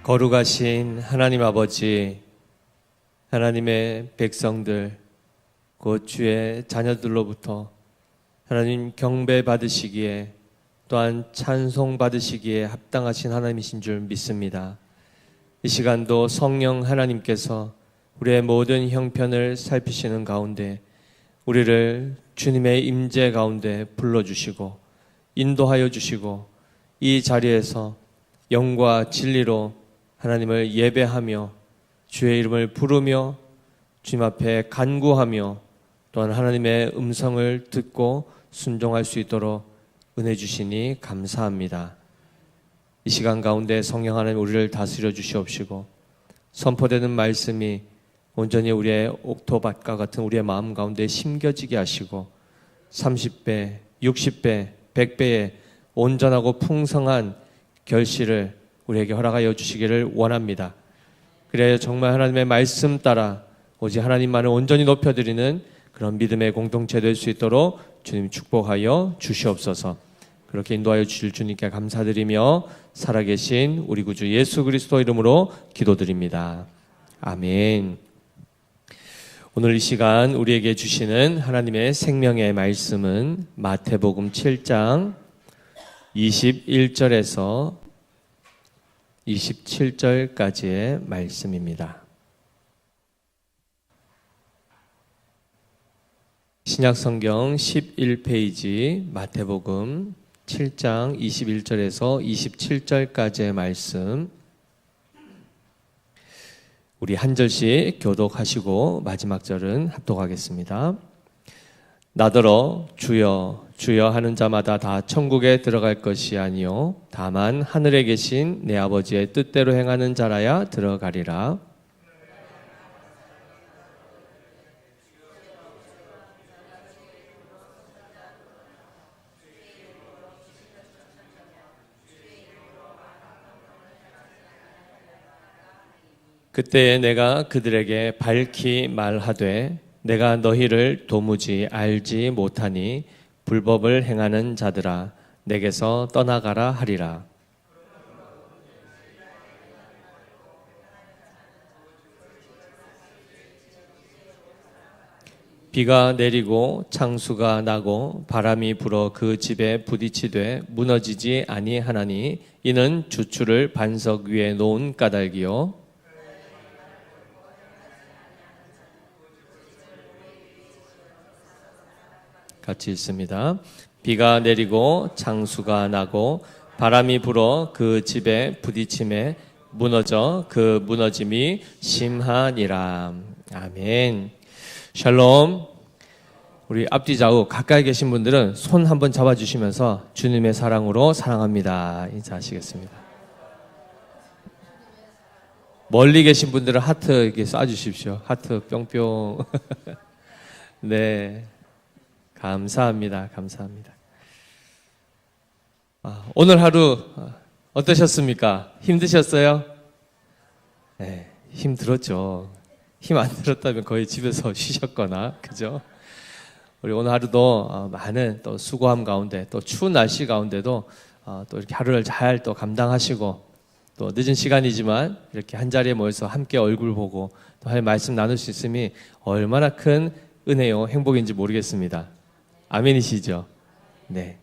거룩하신 하나님 아버지, 하나님의 백성들, 곧 주의 자녀들로부터 하나님 경배 받으시기에 또한 찬송 받으시기에 합당하신 하나님이신 줄 믿습니다. 이 시간도 성령 하나님께서 우리의 모든 형편을 살피시는 가운데 우리를 주님의 임재 가운데 불러주시고 인도하여 주시고 이 자리에서 영과 진리로 하나님을 예배하며 주의 이름을 부르며 주님 앞에 간구하며 또한 하나님의 음성을 듣고 순종할 수 있도록 은혜 주시니 감사합니다. 이 시간 가운데 성령 하나님 우리를 다스려 주시옵시고 선포되는 말씀이 온전히 우리의 옥토밭과 같은 우리의 마음 가운데 심겨지게 하시고 30배, 60배, 100배의 온전하고 풍성한 결실을 우리에게 허락하여 주시기를 원합니다. 그래야 정말 하나님의 말씀 따라 오직 하나님만을 온전히 높여드리는 그런 믿음의 공동체 될 수 있도록 주님 축복하여 주시옵소서. 그렇게 인도하여 주실 주님께 감사드리며 살아계신 우리 구주 예수 그리스도 이름으로 기도드립니다. 아멘. 오늘 이 시간 우리에게 주시는 하나님의 생명의 말씀은 마태복음 7장 21절에서 27절까지의 말씀입니다. 신약성경 11페이지 마태복음 7장 21절에서 27절까지의 말씀, 우리 한 절씩 교독하시고 마지막 절은 합독하겠습니다. 나더러 주여 주여 하는 자마다 다 천국에 들어갈 것이 아니요 다만 하늘에 계신 내 아버지의 뜻대로 행하는 자라야 들어가리라. 그때에 내가 그들에게 밝히 말하되 내가 너희를 도무지 알지 못하니 불법을 행하는 자들아 내게서 떠나가라 하리라. 비가 내리고 창수가 나고 바람이 불어 그 집에 부딪히되 무너지지 아니하나니 이는 주추를 반석 위에 놓은 까닭이요 같이 읽습니다. 비가 내리고 창수가 나고 바람이 불어 그 집에 부딪힘에 무너져 그 무너짐이 심하니라. 아멘. 샬롬. 우리 앞뒤 좌우 가까이 계신 분들은 손 한번 잡아주시면서 주님의 사랑으로 사랑합니다 인사하시겠습니다. 멀리 계신 분들은 하트 이렇게 쏴주십시오. 하트 뿅뿅. 네. 감사합니다. 감사합니다. 오늘 하루 어떠셨습니까? 힘드셨어요? 네, 힘들었죠. 힘 안 들었다면 거의 집에서 쉬셨거나, 그죠? 우리 오늘 하루도 많은 또 수고함 가운데, 또 추운 날씨 가운데도 또 이렇게 하루를 잘 또 감당하시고, 또 늦은 시간이지만 이렇게 한 자리에 모여서 함께 얼굴 보고 또 할 말씀 나눌 수 있음이 얼마나 큰 은혜요, 행복인지 모르겠습니다. 아멘이시죠? 네.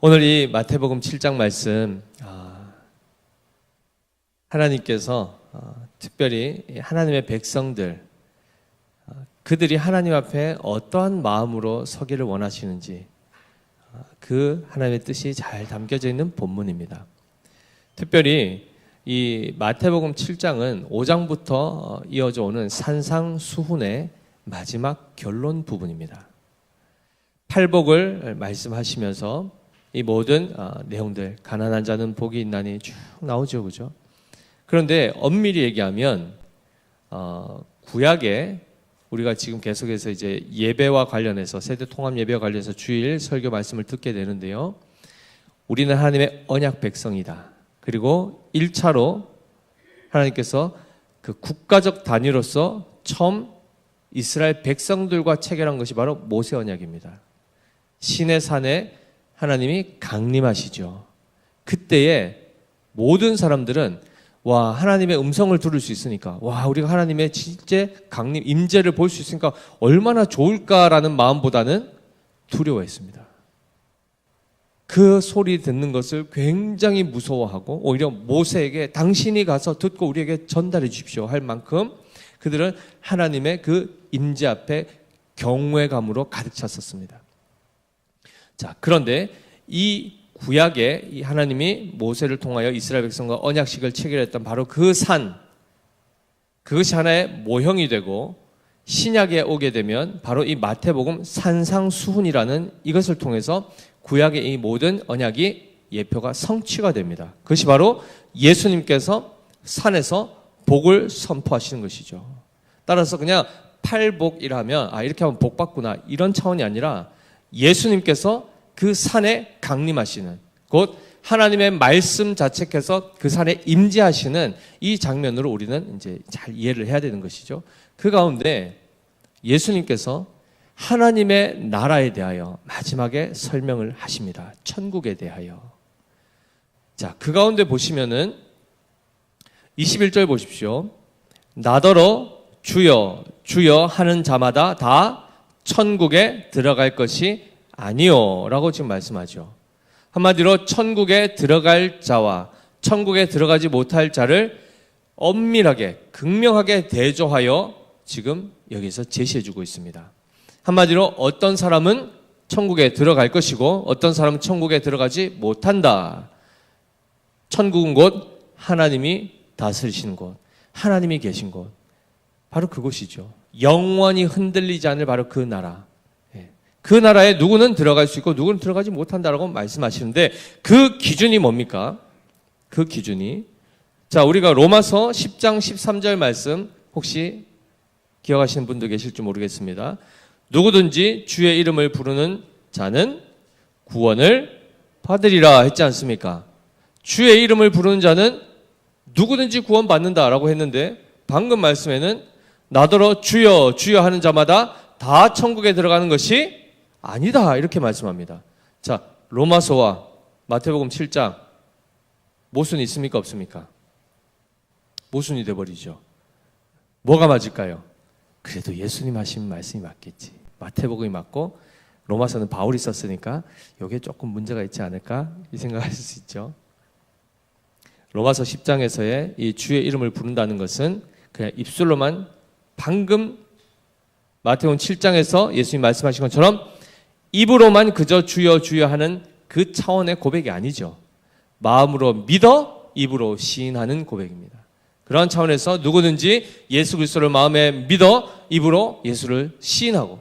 오늘 이 마태복음 7장 말씀, 하나님께서 특별히 하나님의 백성들, 그들이 하나님 앞에 어떠한 마음으로 서기를 원하시는지 그 하나님의 뜻이 잘 담겨져 있는 본문입니다. 특별히 이 마태복음 7장은 5장부터 이어져 오는 산상수훈의 마지막 결론 부분입니다. 팔복을 말씀하시면서 이 모든 내용들, 가난한 자는 복이 있나니 쭉 나오죠, 그죠? 그런데 엄밀히 얘기하면 구약에 우리가 지금 계속해서 이제 예배와 관련해서 세대 통합 예배와 관련해서 주일 설교 말씀을 듣게 되는데요. 우리는 하나님의 언약 백성이다. 그리고 1차로 하나님께서 그 국가적 단위로서 처음 이스라엘 백성들과 체결한 것이 바로 모세 언약입니다. 시내산에 하나님이 강림하시죠. 그때에 모든 사람들은 와, 하나님의 음성을 들을 수 있으니까, 와, 우리가 하나님의 진짜 강림, 임재를 볼 수 있으니까 얼마나 좋을까라는 마음보다는 두려워했습니다. 그 소리 듣는 것을 굉장히 무서워하고 오히려 모세에게 당신이 가서 듣고 우리에게 전달해 주십시오 할 만큼 그들은 하나님의 그 임재 앞에 경외감으로 가득 찼었습니다. 자, 그런데 이 구약에 이 하나님이 모세를 통하여 이스라엘 백성과 언약식을 체결했던 바로 그 산, 그것이 하나의 모형이 되고 신약에 오게 되면 바로 이 마태복음 산상수훈이라는 이것을 통해서 구약의 이 모든 언약이 예표가 성취가 됩니다. 그것이 바로 예수님께서 산에서 복을 선포하시는 것이죠. 따라서 그냥 팔복이라면 이렇게 하면 복 받구나 이런 차원이 아니라 예수님께서 그 산에 강림하시는, 곧 하나님의 말씀 자체께서 그 산에 임재하시는 이 장면으로 우리는 이제 잘 이해를 해야 되는 것이죠. 그 가운데 예수님께서 하나님의 나라에 대하여 마지막에 설명을 하십니다. 천국에 대하여. 자, 그 가운데 보시면은 21절 보십시오. 나더러 주여 주여 하는 자마다 다 천국에 들어갈 것이 아니요 라고 지금 말씀하죠. 한마디로 천국에 들어갈 자와 천국에 들어가지 못할 자를 엄밀하게 극명하게 대조하여 지금 여기서 제시해주고 있습니다. 한마디로 어떤 사람은 천국에 들어갈 것이고 어떤 사람은 천국에 들어가지 못한다. 천국은 곧 하나님이 다스리시는 곳, 하나님이 계신 곳, 바로 그곳이죠. 영원히 흔들리지 않을 바로 그 나라. 그 나라에 누구는 들어갈 수 있고 누구는 들어가지 못한다라고 말씀하시는데 그 기준이 뭡니까? 그 기준이, 자, 우리가 로마서 10장 13절 말씀 혹시 기억하시는 분도 계실지 모르겠습니다. 누구든지 주의 이름을 부르는 자는 구원을 받으리라 했지 않습니까? 주의 이름을 부르는 자는 누구든지 구원받는다라고 했는데 방금 말씀에는 나더러 주여 주여 하는 자마다 다 천국에 들어가는 것이 아니다 이렇게 말씀합니다. 자, 로마서와 마태복음 7장 모순이 있습니까 없습니까? 모순이 돼버리죠. 뭐가 맞을까요? 그래도 예수님 하신 말씀이 맞겠지. 마태복음이 맞고 로마서는 바울이 썼으니까 이게 조금 문제가 있지 않을까 이 생각하실 수 있죠. 로마서 10장에서의 이 주의 이름을 부른다는 것은 그냥 입술로만 방금 마태복음 7장에서 예수님 말씀하신 것처럼 입으로만 그저 주여 주여 하는 그 차원의 고백이 아니죠. 마음으로 믿어 입으로 시인하는 고백입니다. 그러한 차원에서 누구든지 예수 그리스도를 마음에 믿어 입으로 예수를 시인하고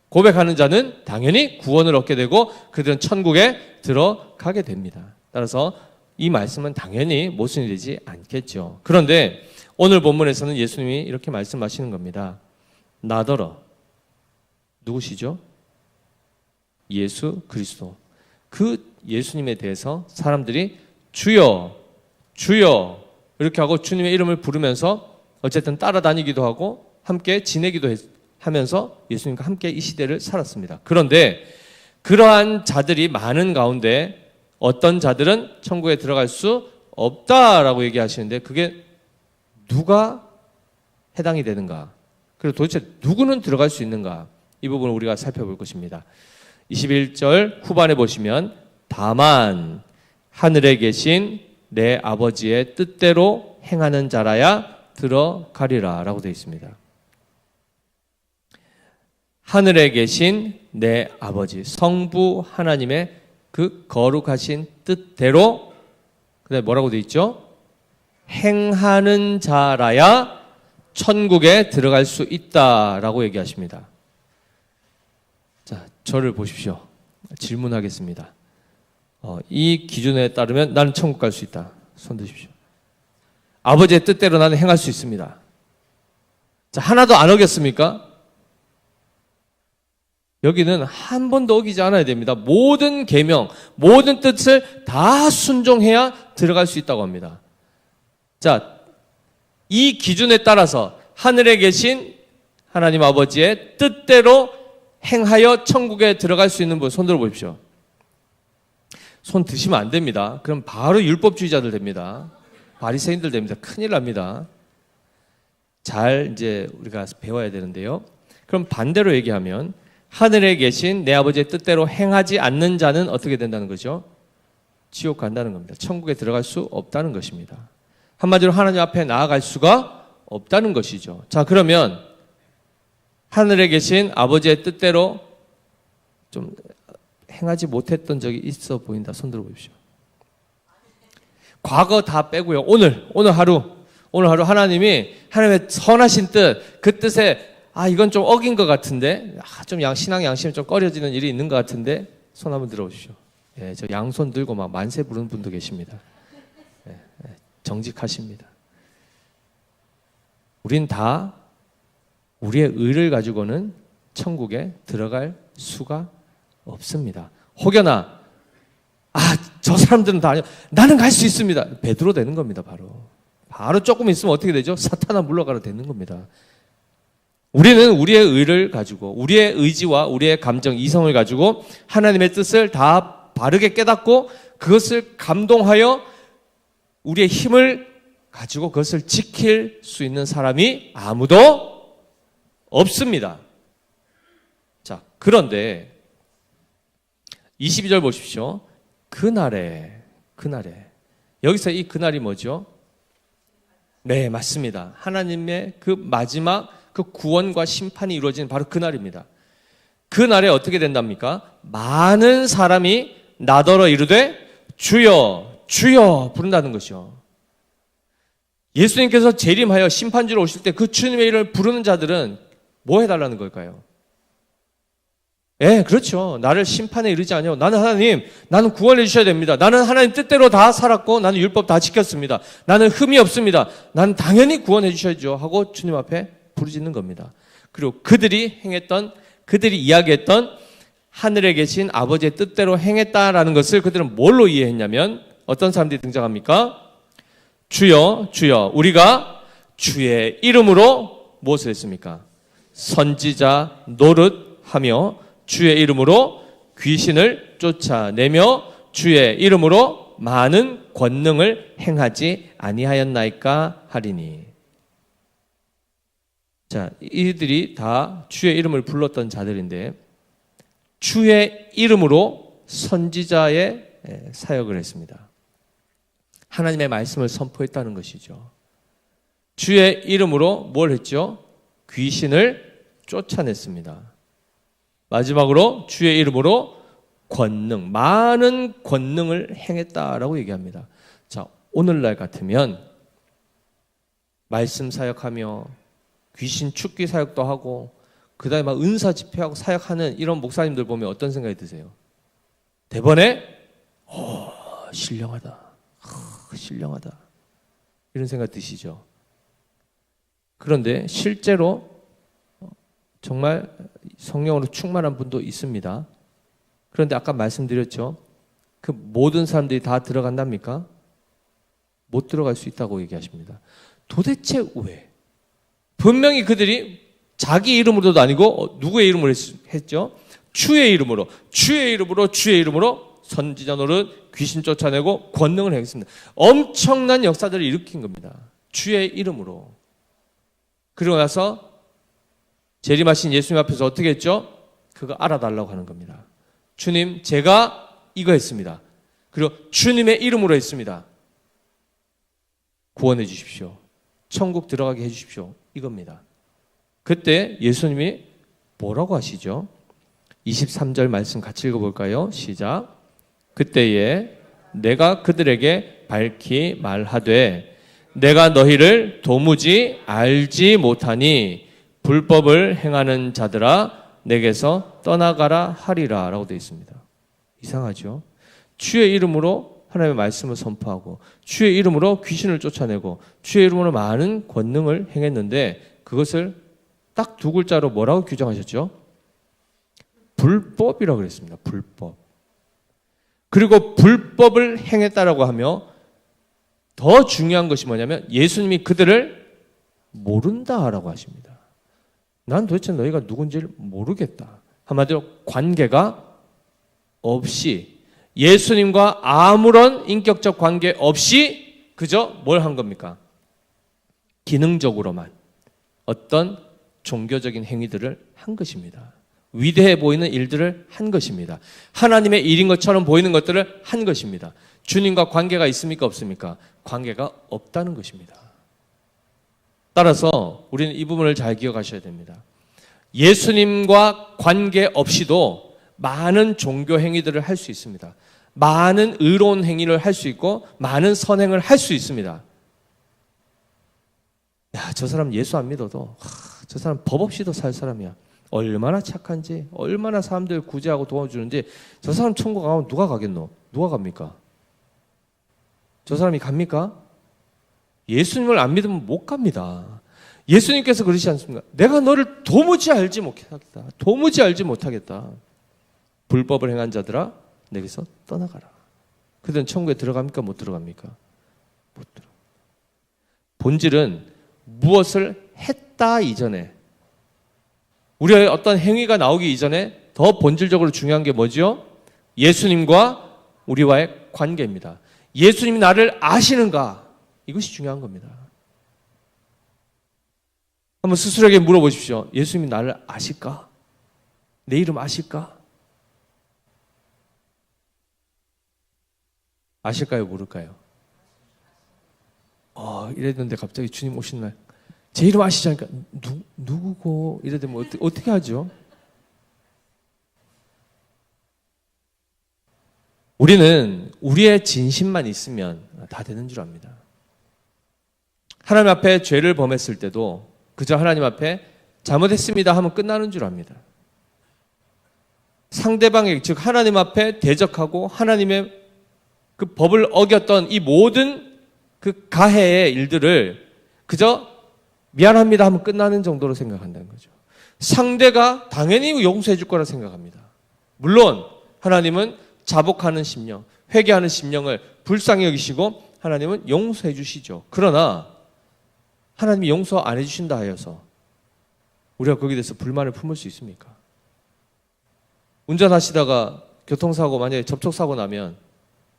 고백하는 자는 당연히 구원을 얻게 되고 그들은 천국에 들어가게 됩니다. 따라서 이 말씀은 당연히 모순이 되지 않겠죠. 그런데 오늘 본문에서는 예수님이 이렇게 말씀하시는 겁니다. 나더러 누구시죠? 예수 그리스도. 그 예수님에 대해서 사람들이 주여 주여 이렇게 하고 주님의 이름을 부르면서 어쨌든 따라다니기도 하고 함께 지내기도 하면서 예수님과 함께 이 시대를 살았습니다. 그런데 그러한 자들이 많은 가운데 어떤 자들은 천국에 들어갈 수 없다라고 얘기하시는데 그게 누가 해당이 되는가? 그리고 도대체 누구는 들어갈 수 있는가? 이 부분을 우리가 살펴볼 것입니다. 21절 후반에 보시면 다만 하늘에 계신 내 아버지의 뜻대로 행하는 자라야 들어가리라 라고 되어 있습니다. 하늘에 계신 내 아버지 성부 하나님의 그 거룩하신 뜻대로 그다음에 뭐라고 되어 있죠? 행하는 자라야 천국에 들어갈 수 있다라고 얘기하십니다. 자, 저를 보십시오. 질문하겠습니다. 이 기준에 따르면 나는 천국 갈 수 있다. 손 드십시오. 아버지의 뜻대로 나는 행할 수 있습니다. 자, 하나도 안 어겼습니까? 여기는 한 번도 어기지 않아야 됩니다. 모든 계명, 모든 뜻을 다 순종해야 들어갈 수 있다고 합니다. 자, 이 기준에 따라서 하늘에 계신 하나님 아버지의 뜻대로 행하여 천국에 들어갈 수 있는 분 손 들어 보십시오. 손 드시면 안 됩니다. 그럼 바로 율법주의자들 됩니다. 바리새인들 됩니다. 큰일 납니다. 잘 이제 우리가 배워야 되는데요. 그럼 반대로 얘기하면 하늘에 계신 내 아버지의 뜻대로 행하지 않는 자는 어떻게 된다는 거죠? 지옥 간다는 겁니다. 천국에 들어갈 수 없다는 것입니다. 한마디로 하나님 앞에 나아갈 수가 없다는 것이죠. 자, 그러면 하늘에 계신 아버지의 뜻대로 좀 행하지 못했던 적이 있어 보인다. 손 들어 보십시오. 과거 다 빼고요. 오늘 하루 하나님이 하나님의 선하신 뜻, 그 뜻에 이건 좀 어긴 것 같은데, 좀 신앙 양심이 좀 꺼려지는 일이 있는 것 같은데, 손 한번 들어보십시오. 예, 저 양손 들고 막 만세 부르는 분도 계십니다. 정직하십니다. 우린 다 우리의 의를 가지고는 천국에 들어갈 수가 없습니다. 혹여나 저 사람들은 다 아니야. 나는 갈 수 있습니다. 베드로 되는 겁니다. 바로 조금 있으면 어떻게 되죠? 사탄아 물러가라 되는 겁니다. 우리는 우리의 의를 가지고 우리의 의지와 우리의 감정, 이성을 가지고 하나님의 뜻을 다 바르게 깨닫고 그것을 감동하여 우리의 힘을 가지고 그것을 지킬 수 있는 사람이 아무도 없습니다. 자, 그런데 22절 보십시오. 그날에 여기서 이 그날이 뭐죠? 네, 맞습니다. 하나님의 그 마지막 그 구원과 심판이 이루어지는 바로 그날입니다. 그날에 어떻게 된답니까? 많은 사람이 나더러 이르되 주여 주여 부른다는 것이요. 예수님께서 재림하여 심판주로 오실 때 그 주님의 이름을 부르는 자들은 뭐 해달라는 걸까요? 예, 그렇죠. 나를 심판에 이르지 아니하고 나는 구원해 주셔야 됩니다. 나는 하나님 뜻대로 다 살았고 나는 율법 다 지켰습니다. 나는 흠이 없습니다. 나는 당연히 구원해 주셔야죠 하고 주님 앞에 부르짖는 겁니다. 그리고 그들이 이야기했던 하늘에 계신 아버지의 뜻대로 행했다라는 것을 그들은 뭘로 이해했냐면 어떤 사람들이 등장합니까? 주여 주여 우리가 주의 이름으로 무엇을 했습니까? 선지자 노릇하며 주의 이름으로 귀신을 쫓아내며 주의 이름으로 많은 권능을 행하지 아니하였나이까 하리니. 자, 이들이 다 주의 이름을 불렀던 자들인데 주의 이름으로 선지자의 사역을 했습니다. 하나님의 말씀을 선포했다는 것이죠. 주의 이름으로 뭘 했죠? 귀신을 쫓아냈습니다. 마지막으로 주의 이름으로 많은 권능을 행했다라고 얘기합니다. 자, 오늘날 같으면 말씀 사역하며 귀신 축기 사역도 하고 그 다음에 막 은사 집회하고 사역하는 이런 목사님들 보면 어떤 생각이 드세요? 대번에 신령하다 이런 생각 드시죠? 그런데 실제로 정말 성령으로 충만한 분도 있습니다. 그런데 아까 말씀드렸죠. 그 모든 사람들이 다 들어간답니까? 못 들어갈 수 있다고 얘기하십니다. 도대체 왜? 분명히 그들이 자기 이름으로도 아니고 누구의 이름으로 했죠? 주의 이름으로 선지자 노릇 귀신 쫓아내고 권능을 행했습니다. 엄청난 역사들을 일으킨 겁니다. 주의 이름으로. 그리고 나서 재림하신 예수님 앞에서 어떻게 했죠? 그거 알아달라고 하는 겁니다. 주님, 제가 이거 했습니다. 그리고 주님의 이름으로 했습니다. 구원해 주십시오. 천국 들어가게 해 주십시오. 이겁니다. 그때 예수님이 뭐라고 하시죠? 23절 말씀 같이 읽어볼까요? 시작. 그때에 내가 그들에게 밝히 말하되 내가 너희를 도무지 알지 못하니 불법을 행하는 자들아 내게서 떠나가라 하리라 라고 되어 있습니다. 이상하죠? 주의 이름으로 하나님의 말씀을 선포하고 주의 이름으로 귀신을 쫓아내고 주의 이름으로 많은 권능을 행했는데 그것을 딱 두 글자로 뭐라고 규정하셨죠? 불법이라고 그랬습니다. 불법. 그리고 불법을 행했다라고 하며 더 중요한 것이 뭐냐면 예수님이 그들을 모른다라고 하십니다. 난 도대체 너희가 누군지를 모르겠다. 한마디로 관계가 없이 예수님과 아무런 인격적 관계 없이 그저 뭘 한 겁니까? 기능적으로만 어떤 종교적인 행위들을 한 것입니다. 위대해 보이는 일들을 한 것입니다. 하나님의 일인 것처럼 보이는 것들을 한 것입니다. 주님과 관계가 있습니까? 없습니까? 관계가 없다는 것입니다. 따라서 우리는 이 부분을 잘 기억하셔야 됩니다. 예수님과 관계 없이도 많은 종교 행위들을 할 수 있습니다. 많은 의로운 행위를 할 수 있고 많은 선행을 할 수 있습니다. 야, 저 사람 예수 안 믿어도 저 사람 법 없이도 살 사람이야. 얼마나 착한지, 얼마나 사람들 구제하고 도와주는지. 저 사람 천국 가면 누가 가겠노? 누가 갑니까? 저 사람이 갑니까? 예수님을 안 믿으면 못 갑니다. 예수님께서 그러시지 않습니까? 내가 너를 도무지 알지 못하겠다. 도무지 알지 못하겠다. 불법을 행한 자들아 내게서 떠나가라. 그들은 천국에 들어갑니까? 못 들어갑니까? 못 들어. 본질은 무엇을 했다 이전에, 우리의 어떤 행위가 나오기 이전에 더 본질적으로 중요한 게 뭐죠? 예수님과 우리와의 관계입니다. 예수님이 나를 아시는가? 이것이 중요한 겁니다. 한번 스스로에게 물어보십시오. 예수님이 나를 아실까? 내 이름 아실까? 아실까요? 모를까요? 이랬는데 갑자기 주님 오신 날 제 이름 아시지 않을까? 누구고? 이래 되면 어떻게 하죠? 우리는 우리의 진심만 있으면 다 되는 줄 압니다. 하나님 앞에 죄를 범했을 때도 그저 하나님 앞에 잘못했습니다 하면 끝나는 줄 압니다. 상대방에게, 즉 하나님 앞에 대적하고 하나님의 그 법을 어겼던 이 모든 그 가해의 일들을 그저 미안합니다 하면 끝나는 정도로 생각한다는 거죠. 상대가 당연히 용서해 줄 거라 생각합니다. 물론 하나님은 자복하는 심령, 회개하는 심령을 불쌍히 여기시고 하나님은 용서해 주시죠. 그러나 하나님이 용서 안 해주신다 하여서 우리가 거기에 대해서 불만을 품을 수 있습니까? 운전하시다가 교통사고, 만약에 접촉사고 나면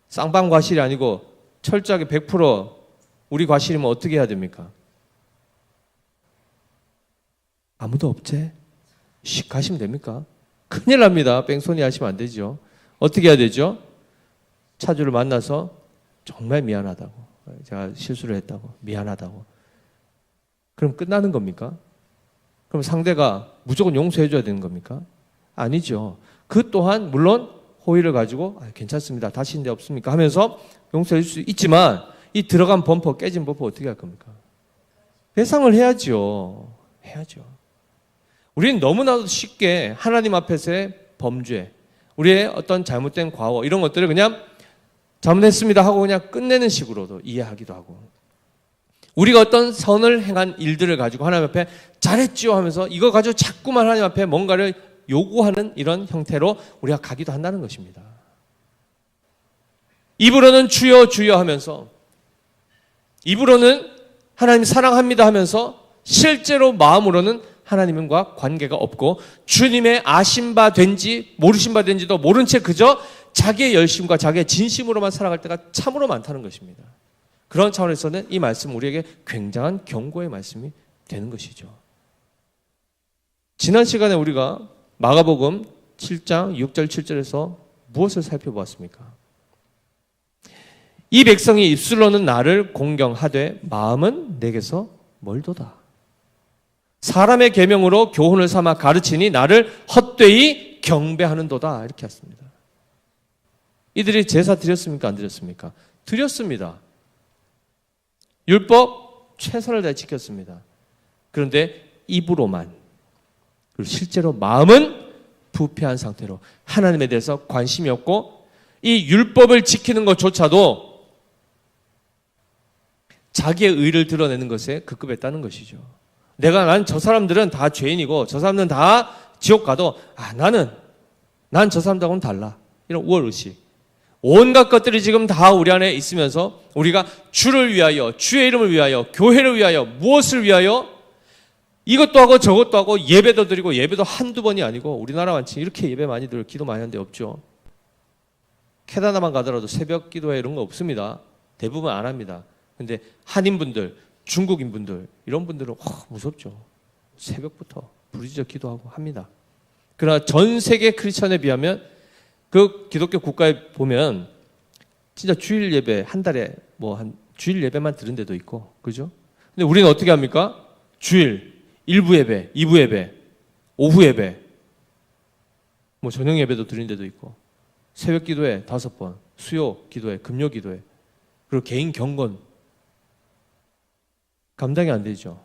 쌍방 과실이 아니고 철저하게 100% 우리 과실이면 어떻게 해야 됩니까? 아무도 없지? 씩 가시면 됩니까? 큰일 납니다. 뺑소니 하시면 안 되죠. 어떻게 해야 되죠? 차주를 만나서 정말 미안하다고, 제가 실수를 했다고, 미안하다고. 그럼 끝나는 겁니까? 그럼 상대가 무조건 용서해 줘야 되는 겁니까? 아니죠. 그 또한 물론 호의를 가지고 괜찮습니다. 다시는 없습니까? 하면서 용서해 줄 수 있지만 이 들어간 범퍼, 깨진 범퍼 어떻게 할 겁니까? 배상을 해야죠. 해야죠. 우리는 너무나도 쉽게 하나님 앞에서의 범죄, 우리의 어떤 잘못된 과오 이런 것들을 그냥 잘못했습니다 하고 그냥 끝내는 식으로도 이해하기도 하고, 우리가 어떤 선을 행한 일들을 가지고 하나님 앞에 잘했지요 하면서 이거 가지고 자꾸만 하나님 앞에 뭔가를 요구하는 이런 형태로 우리가 가기도 한다는 것입니다. 입으로는 주여 주여 하면서, 입으로는 하나님 사랑합니다 하면서 실제로 마음으로는 하나님과 관계가 없고 주님의 아신 바 된지 모르신 바 된지도 모른 채 그저 자기의 열심과 자기의 진심으로만 살아갈 때가 참으로 많다는 것입니다. 그런 차원에서는 이 말씀은 우리에게 굉장한 경고의 말씀이 되는 것이죠. 지난 시간에 우리가 마가복음 7장 6절 7절에서 무엇을 살펴보았습니까? 이 백성이 입술로는 나를 공경하되 마음은 내게서 멀도다. 사람의 계명으로 교훈을 삼아 가르치니 나를 헛되이 경배하는도다. 이렇게 했습니다. 이들이 제사 드렸습니까? 안 드렸습니까? 드렸습니다. 율법 최선을 다해 지켰습니다. 그런데 입으로만, 그리고 실제로 마음은 부패한 상태로 하나님에 대해서 관심이 없고 이 율법을 지키는 것조차도 자기의 의를 드러내는 것에 급급했다는 것이죠. 난 저 사람들은 다 죄인이고 저 사람들은 다 지옥 가도 난 저 사람들하고는 달라. 이런 우월의식. 온갖 것들이 지금 다 우리 안에 있으면서 우리가 주를 위하여, 주의 이름을 위하여, 교회를 위하여, 무엇을 위하여 이것도 하고 저것도 하고 예배도 드리고, 예배도 한두 번이 아니고 우리나라만 이렇게 예배 많이 드리고 기도 많이 하는데 없죠. 캐나다만 가더라도 새벽 기도회 이런 거 없습니다. 대부분 안 합니다. 근데 한인분들, 중국인분들 이런 분들은 무섭죠. 새벽부터 부르짖어 기도하고 합니다. 그러나 전 세계 크리스천에 비하면 그 기독교 국가에 보면 진짜 주일 예배 한 달에 한 주일 예배만 드는 데도 있고, 그죠? 근데 우리는 어떻게 합니까? 주일 1부 예배, 2부 예배, 오후 예배, 저녁 예배도 드린 데도 있고, 새벽 기도회 5번, 수요 기도회, 금요 기도회, 그리고 개인 경건 감당이 안 되죠.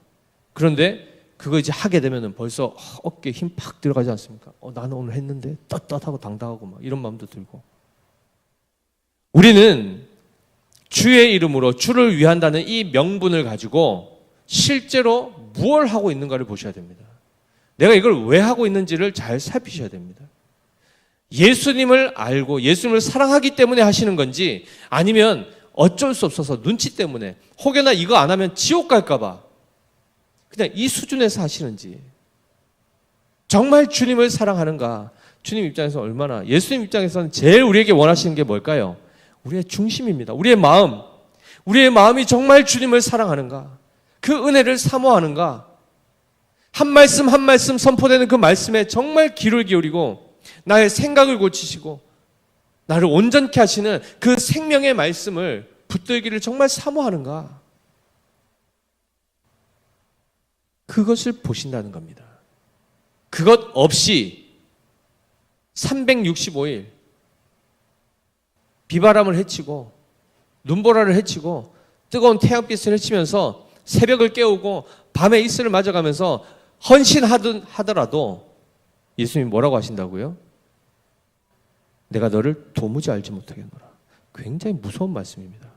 그런데 그거 이제 하게 되면은 벌써 어깨에 힘 팍 들어가지 않습니까? 나는 오늘 했는데 떳떳하고 당당하고 막 이런 마음도 들고. 우리는 주의 이름으로 주를 위한다는 이 명분을 가지고 실제로 무엇을 하고 있는가를 보셔야 됩니다. 내가 이걸 왜 하고 있는지를 잘 살피셔야 됩니다. 예수님을 알고 예수님을 사랑하기 때문에 하시는 건지, 아니면 어쩔 수 없어서 눈치 때문에, 혹여나 이거 안 하면 지옥 갈까 봐 그냥 이 수준에서 하시는지, 정말 주님을 사랑하는가? 주님 입장에서 얼마나, 예수님 입장에서는 제일 우리에게 원하시는 게 뭘까요? 우리의 중심입니다. 우리의 마음. 우리의 마음이 정말 주님을 사랑하는가? 그 은혜를 사모하는가? 한 말씀 한 말씀 선포되는 그 말씀에 정말 귀를 기울이고 나의 생각을 고치시고 나를 온전케 하시는 그 생명의 말씀을 붙들기를 정말 사모하는가? 그것을 보신다는 겁니다. 그것 없이 365일 비바람을 헤치고 눈보라를 헤치고 뜨거운 태양빛을 헤치면서 새벽을 깨우고 밤에 이슬을 맞아가면서 헌신하더라도 예수님이 뭐라고 하신다고요? 내가 너를 도무지 알지 못하겠노라. 굉장히 무서운 말씀입니다.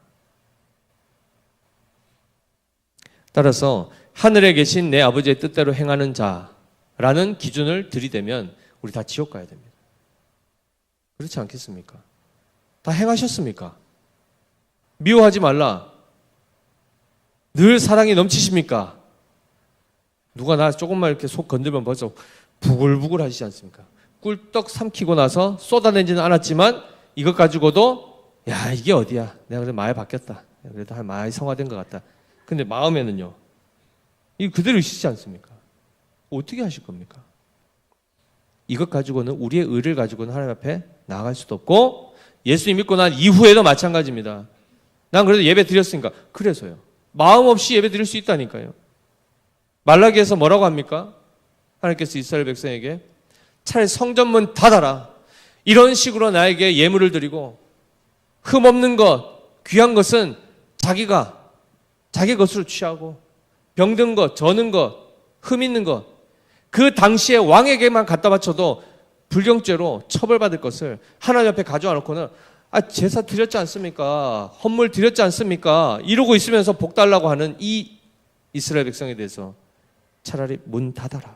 따라서 하늘에 계신 내 아버지의 뜻대로 행하는 자라는 기준을 들이대면 우리 다 지옥 가야 됩니다. 그렇지 않겠습니까? 다 행하셨습니까? 미워하지 말라. 늘 사랑이 넘치십니까? 누가 나 조금만 이렇게 속 건들면 벌써 부글부글 하시지 않습니까? 꿀떡 삼키고 나서 쏟아내지는 않았지만 이것 가지고도 야, 이게 어디야? 내가 그래도 많이 바뀌었다. 그래도 많이 성화된 것 같다. 근데 마음에는요, 이거 그대로 있으시지 않습니까? 어떻게 하실 겁니까? 이것 가지고는, 우리의 의를 가지고는 하나님 앞에 나아갈 수도 없고, 예수님 믿고 난 이후에도 마찬가지입니다. 난 그래도 예배 드렸으니까. 그래서요. 마음 없이 예배 드릴 수 있다니까요. 말라기에서 뭐라고 합니까? 하나님께서 이스라엘 백성에게 차라리 성전문 닫아라. 이런 식으로 나에게 예물을 드리고 흠없는 것, 귀한 것은 자기가 자기 것으로 취하고 병든 것, 저는 것, 흠 있는 것, 그 당시에 왕에게만 갖다 바쳐도 불경죄로 처벌받을 것을 하나님 앞에 가져와 놓고는 제사 드렸지 않습니까? 헌물 드렸지 않습니까? 이러고 있으면서 복 달라고 하는 이 이스라엘 백성에 대해서 차라리 문 닫아라.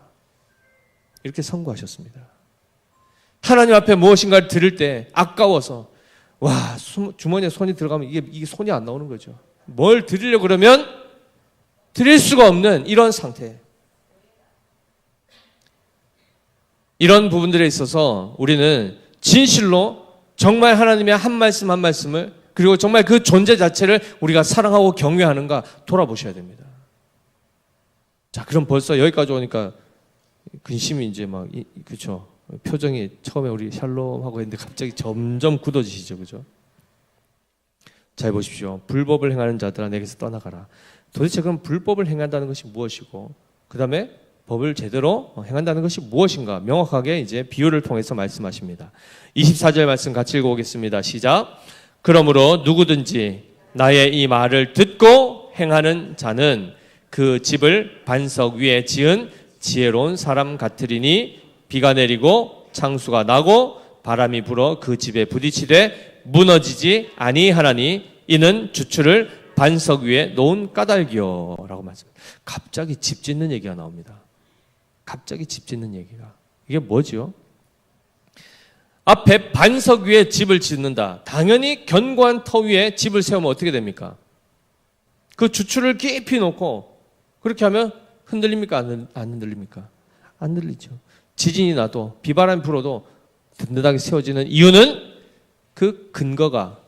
이렇게 선고하셨습니다. 하나님 앞에 무엇인가를 드릴 때 아까워서 주머니에 손이 들어가면 이게 손이 안 나오는 거죠. 뭘 드리려고 그러면 드릴 수가 없는 이런 상태. 이런 부분들에 있어서 우리는 진실로 정말 하나님의 한 말씀 한 말씀을, 그리고 정말 그 존재 자체를 우리가 사랑하고 경외하는가 돌아보셔야 됩니다. 자, 그럼 벌써 여기까지 오니까 근심이 이제 그렇죠. 표정이 처음에 우리 샬롬하고 했는데 갑자기 점점 굳어지시죠, 그죠? 잘 보십시오. 불법을 행하는 자들아 내게서 떠나가라. 도대체 그럼 불법을 행한다는 것이 무엇이고, 그 다음에 법을 제대로 행한다는 것이 무엇인가 명확하게 이제 비유를 통해서 말씀하십니다. 24절 말씀 같이 읽어보겠습니다. 시작. 그러므로 누구든지 나의 이 말을 듣고 행하는 자는 그 집을 반석 위에 지은 지혜로운 사람 같으리니 비가 내리고 창수가 나고 바람이 불어 그 집에 부딪히되 무너지지 아니하나니 이는 주추를 반석 위에 놓은 까닭이요 라고 말씀합니다. 갑자기 집 짓는 얘기가 나옵니다. 갑자기 집 짓는 얘기가. 이게 뭐죠? 앞에 반석 위에 집을 짓는다. 당연히 견고한 터 위에 집을 세우면 어떻게 됩니까? 그 주추를 깊이 놓고 그렇게 하면 흔들립니까? 안 흔들립니까? 안 흔들리죠. 지진이 나도 비바람이 불어도 든든하게 세워지는 이유는 그 근거가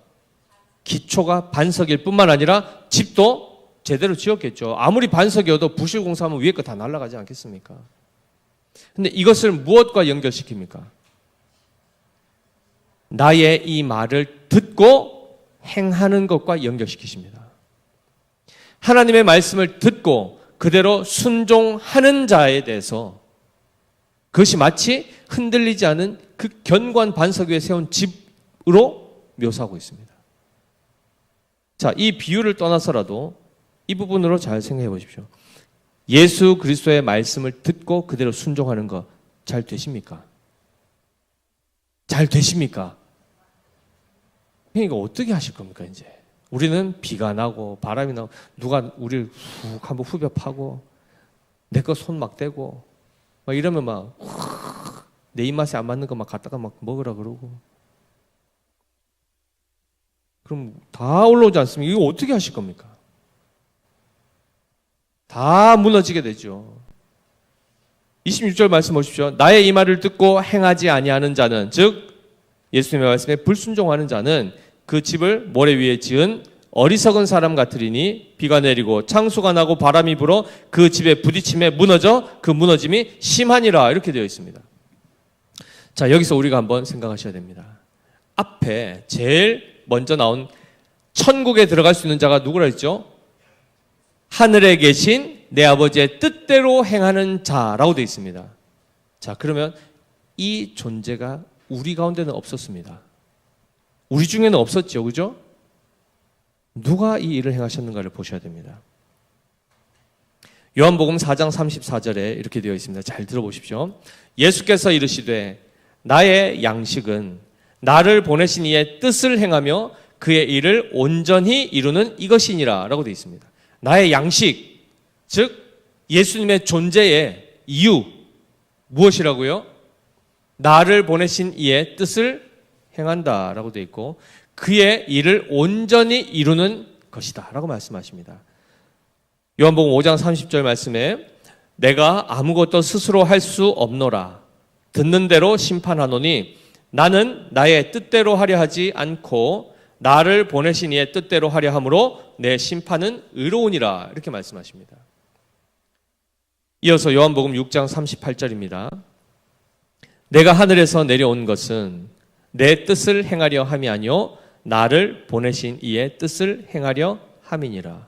기초가 반석일 뿐만 아니라 집도 제대로 지었겠죠. 아무리 반석이어도 부실공사하면 위에 거 다 날아가지 않겠습니까? 근데 이것을 무엇과 연결시킵니까? 나의 이 말을 듣고 행하는 것과 연결시키십니다. 하나님의 말씀을 듣고 그대로 순종하는 자에 대해서 그것이 마치 흔들리지 않은 그 견고한 반석 위에 세운 집으로 묘사하고 있습니다. 자, 이 비유를 떠나서라도 이 부분으로 잘 생각해 보십시오. 예수 그리스도의 말씀을 듣고 그대로 순종하는 거 잘 되십니까? 잘 되십니까? 그러니까 어떻게 하실 겁니까, 이제? 우리는 비가 나고 바람이 나고 누가 우리를 훅 한번 후벼 파고 내 거 손 막 대고 막 이러면 막 내 입맛에 안 맞는 거 막 갖다가 막 먹으라 그러고 그럼 다 올라오지 않습니까? 이거 어떻게 하실 겁니까? 다 무너지게 되죠. 26절 말씀 보십시오. 나의 이 말을 듣고 행하지 아니하는 자는, 즉 예수님의 말씀에 불순종하는 자는 그 집을 모래 위에 지은 어리석은 사람 같으리니 비가 내리고 창수가 나고 바람이 불어 그 집에 부딪힘에 무너져 그 무너짐이 심하니라. 이렇게 되어 있습니다. 자, 여기서 우리가 한번 생각하셔야 됩니다. 앞에 제일 먼저 나온 천국에 들어갈 수 있는 자가 누구라 했죠? 하늘에 계신 내 아버지의 뜻대로 행하는 자라고 되어 있습니다. 자, 그러면 이 존재가 우리 가운데는 없었습니다. 우리 중에는 없었죠, 그죠? 누가 이 일을 행하셨는가를 보셔야 됩니다. 요한복음 4장 34절에 이렇게 되어 있습니다. 잘 들어보십시오. 예수께서 이르시되 나의 양식은 나를 보내신 이의 뜻을 행하며 그의 일을 온전히 이루는 이것이니라 라고 되어 있습니다. 나의 양식, 즉 예수님의 존재의 이유 무엇이라고요? 나를 보내신 이의 뜻을 행한다 라고 되어 있고 그의 일을 온전히 이루는 것이다 라고 말씀하십니다. 요한복음 5장 30절 말씀에 내가 아무것도 스스로 할 수 없노라 듣는 대로 심판하노니 나는 나의 뜻대로 하려 하지 않고 나를 보내신 이의 뜻대로 하려 함으로 내 심판은 의로우니라 이렇게 말씀하십니다. 이어서 요한복음 6장 38절입니다. 내가 하늘에서 내려온 것은 내 뜻을 행하려 함이 아니요 나를 보내신 이의 뜻을 행하려 함이니라.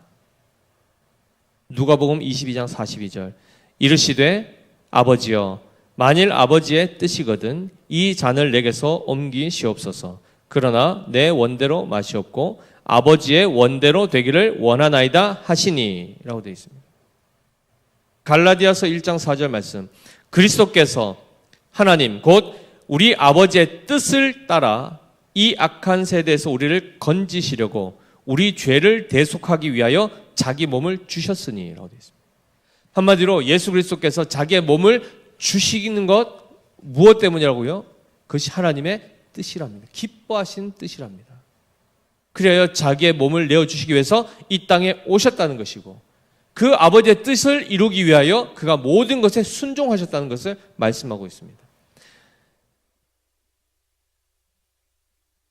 누가복음 22장 42절 이르시되 아버지여 만일 아버지의 뜻이거든 이 잔을 내게서 옮기시옵소서. 그러나 내 원대로 마시옵고 아버지의 원대로 되기를 원하나이다 하시니 라고 되어 있습니다. 갈라디아서 1장 4절 말씀 그리스도께서 하나님 곧 우리 아버지의 뜻을 따라 이 악한 세대에서 우리를 건지시려고 우리 죄를 대속하기 위하여 자기 몸을 주셨으니 라고 되어 있습니다. 한마디로 예수 그리스도께서 자기의 몸을 주시는 것 무엇 때문이라고요? 그것이 하나님의 뜻이랍니다. 기뻐하신 뜻이랍니다. 그래야 자기의 몸을 내어주시기 위해서 이 땅에 오셨다는 것이고 그 아버지의 뜻을 이루기 위하여 그가 모든 것에 순종하셨다는 것을 말씀하고 있습니다.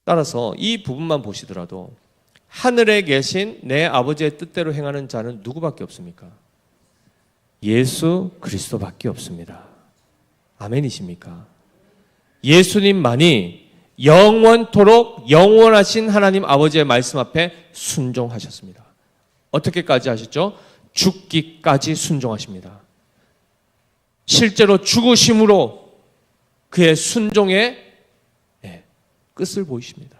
따라서 이 부분만 보시더라도 하늘에 계신 내 아버지의 뜻대로 행하는 자는 누구밖에 없습니까? 예수 그리스도밖에 없습니다. 아멘이십니까? 예수님만이 영원토록 영원하신 하나님 아버지의 말씀 앞에 순종하셨습니다. 어떻게까지 하셨죠? 죽기까지 순종하십니다. 실제로 죽으심으로 그의 순종의 끝을 보이십니다.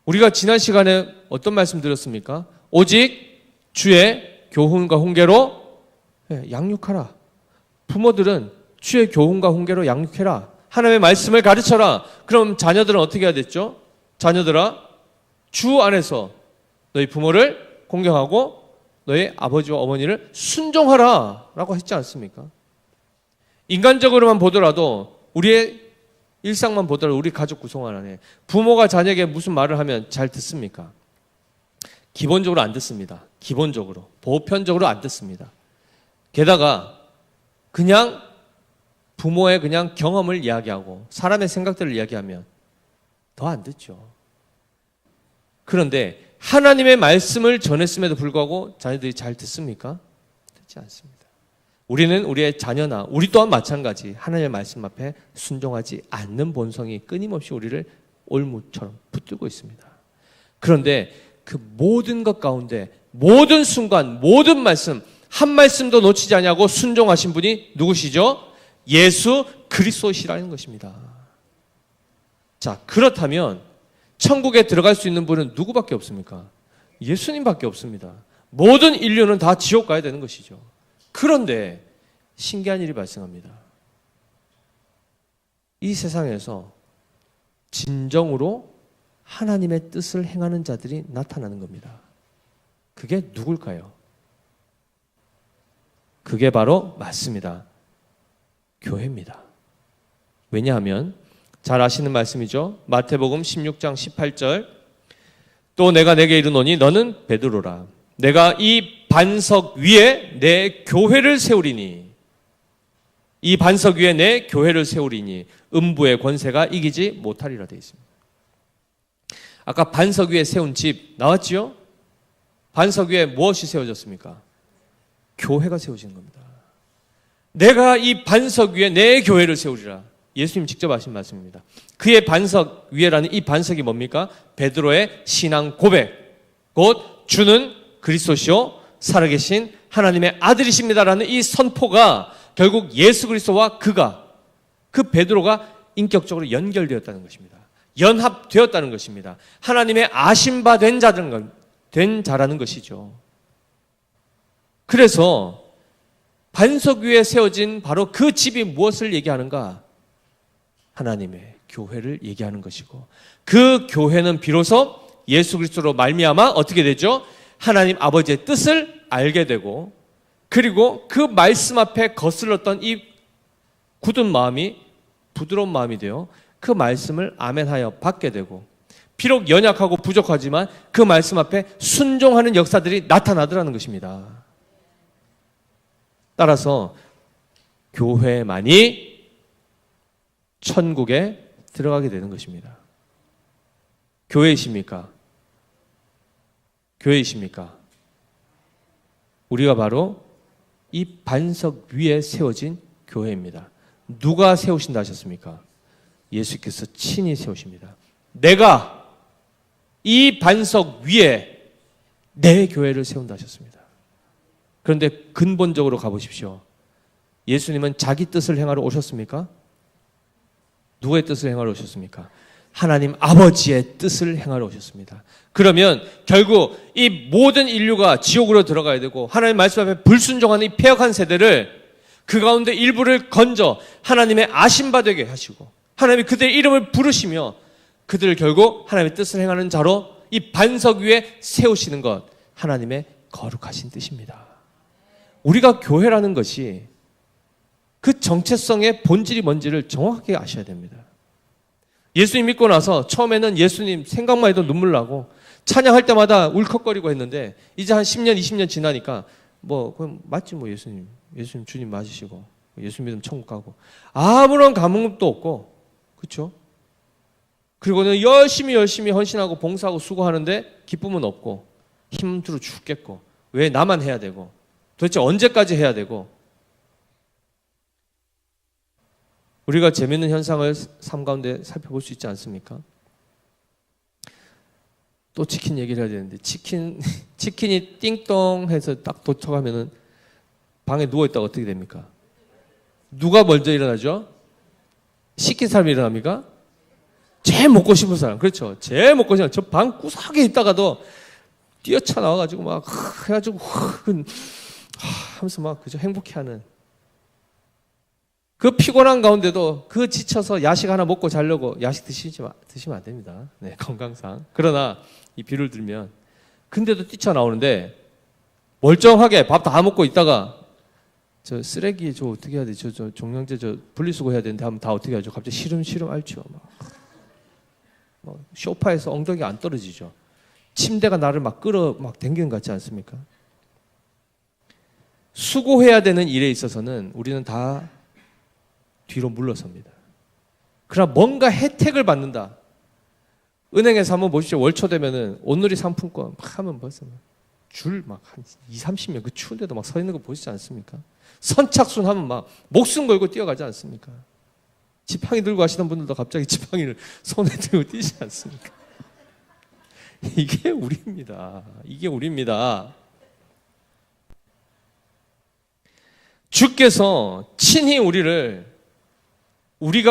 우리가 지난 시간에 어떤 말씀 드렸습니까? 오직 주의 교훈과 훈계로 양육하라. 부모들은 주의 교훈과 훈계로 양육해라. 하나님의 말씀을 가르쳐라. 그럼 자녀들은 어떻게 해야 됐죠? 자녀들아 주 안에서 너희 부모를 공경하고 너희 아버지와 어머니를 순종하라 라고 했지 않습니까? 인간적으로만 보더라도 우리의 일상만 보더라도 우리 가족 구성원 안에 부모가 자녀에게 무슨 말을 하면 잘 듣습니까? 기본적으로 안 듣습니다. 기본적으로 보편적으로 안 듣습니다. 게다가 그냥 부모의 그냥 경험을 이야기하고 사람의 생각들을 이야기하면 더 안 듣죠. 그런데 하나님의 말씀을 전했음에도 불구하고 자녀들이 잘 듣습니까? 듣지 않습니다. 우리는 우리의 자녀나 우리 또한 마찬가지 하나님의 말씀 앞에 순종하지 않는 본성이 끊임없이 우리를 올무처럼 붙들고 있습니다. 그런데 그 모든 것 가운데 모든 순간 모든 말씀 한 말씀도 놓치지 않냐고 순종하신 분이 누구시죠? 예수 그리스도시라는 것입니다. 자, 그렇다면 천국에 들어갈 수 있는 분은 누구밖에 없습니까? 예수님밖에 없습니다. 모든 인류는 다 지옥 가야 되는 것이죠. 그런데 신기한 일이 발생합니다. 이 세상에서 진정으로 하나님의 뜻을 행하는 자들이 나타나는 겁니다. 그게 누굴까요? 그게 바로 맞습니다. 교회입니다. 왜냐하면 잘 아시는 말씀이죠. 마태복음 16장 18절 또 내가 내게 이르노니 너는 베드로라. 내가 이 반석 위에 내 교회를 세우리니 이 반석 위에 내 교회를 세우리니 음부의 권세가 이기지 못하리라 되어 있습니다. 아까 반석 위에 세운 집 나왔지요? 반석 위에 무엇이 세워졌습니까? 교회가 세워지는 겁니다. 내가 이 반석 위에 내 교회를 세우리라. 예수님 직접 하신 말씀입니다. 그의 반석 위에라는 이 반석이 뭡니까? 베드로의 신앙 고백, 곧 주는 그리스도시요 살아계신 하나님의 아들이십니다라는 이 선포가 결국 예수 그리스도와 그 베드로가 인격적으로 연결되었다는 것입니다. 연합되었다는 것입니다. 하나님의 아심바 된 자라는 것이죠. 그래서 반석 위에 세워진 바로 그 집이 무엇을 얘기하는가? 하나님의 교회를 얘기하는 것이고 그 교회는 비로소 예수 그리스도로 말미암아 어떻게 되죠? 하나님 아버지의 뜻을 알게 되고 그리고 그 말씀 앞에 거슬렀던 이 굳은 마음이 부드러운 마음이 되어 그 말씀을 아멘하여 받게 되고 비록 연약하고 부족하지만 그 말씀 앞에 순종하는 역사들이 나타나더라는 것입니다. 따라서 교회만이 천국에 들어가게 되는 것입니다. 교회이십니까? 교회이십니까? 우리가 바로 이 반석 위에 세워진 교회입니다. 누가 세우신다 하셨습니까? 예수께서 친히 세우십니다. 내가 이 반석 위에 내 교회를 세운다 하셨습니다. 그런데 근본적으로 가보십시오. 예수님은 자기 뜻을 행하러 오셨습니까? 누구의 뜻을 행하러 오셨습니까? 하나님 아버지의 뜻을 행하러 오셨습니다. 그러면 결국 이 모든 인류가 지옥으로 들어가야 되고 하나님 말씀 앞에 불순종하는 이 패역한 세대를 그 가운데 일부를 건져 하나님의 아심받게 하시고 하나님이 그들의 이름을 부르시며 그들을 결국 하나님의 뜻을 행하는 자로 이 반석 위에 세우시는 것, 하나님의 거룩하신 뜻입니다. 우리가 교회라는 것이 그 정체성의 본질이 뭔지를 정확하게 아셔야 됩니다. 예수님 믿고 나서 처음에는 예수님 생각만 해도 눈물 나고 찬양할 때마다 울컥거리고 했는데 이제 한 10년, 20년 지나니까 그럼 맞지 예수님 주님 맞으시고 예수 믿으면 천국 가고 아무런 감흥도 없고 그렇죠? 그리고는 열심히 헌신하고 봉사하고 수고하는데 기쁨은 없고 힘들어 죽겠고 왜 나만 해야 되고 도대체 언제까지 해야 되고 우리가 재미있는 현상을 삶 가운데 살펴볼 수 있지 않습니까? 또 치킨 얘기를 해야 되는데 치킨이 띵동 해서 딱 도착하면은 방에 누워있다가 어떻게 됩니까? 누가 먼저 일어나죠? 시킨 사람이 일어납니까? 제일 먹고 싶은 사람. 그렇죠. 제일 먹고 싶은 사람. 저 방 구석에 있다가도 뛰어차 나와가지고 막 해가지고 하면서 막 그죠 행복해하는 그 피곤한 가운데도 그 지쳐서 야식 하나 먹고 자려고 야식 드시면 안 됩니다. 네, 건강상. 그러나 이 비를 들면 근데도 뛰쳐나오는데 멀쩡하게 밥 다 먹고 있다가 저 쓰레기 저 어떻게 해야 되죠? 저 종량제 저 분리수거 해야 되는데 하면 다 어떻게 하죠? 갑자기 시름 앓죠. 막 소파에서 엉덩이가 안 떨어지죠. 침대가 나를 막 당기는 것 같지 않습니까? 수고해야 되는 일에 있어서는 우리는 다 뒤로 물러섭니다. 그러나 뭔가 혜택을 받는다. 은행에서 한번 보십시오. 월초 되면은 온누리 상품권 막 하면 벌써 줄 막 한 2, 30명 그 추운데도 막 서 있는 거 보시지 않습니까? 선착순 하면 막 목숨 걸고 뛰어가지 않습니까? 지팡이 들고 가시던 분들도 갑자기 지팡이를 손에 들고 뛰지 않습니까? 이게 우리입니다. 이게 우리입니다. 주께서 친히 우리가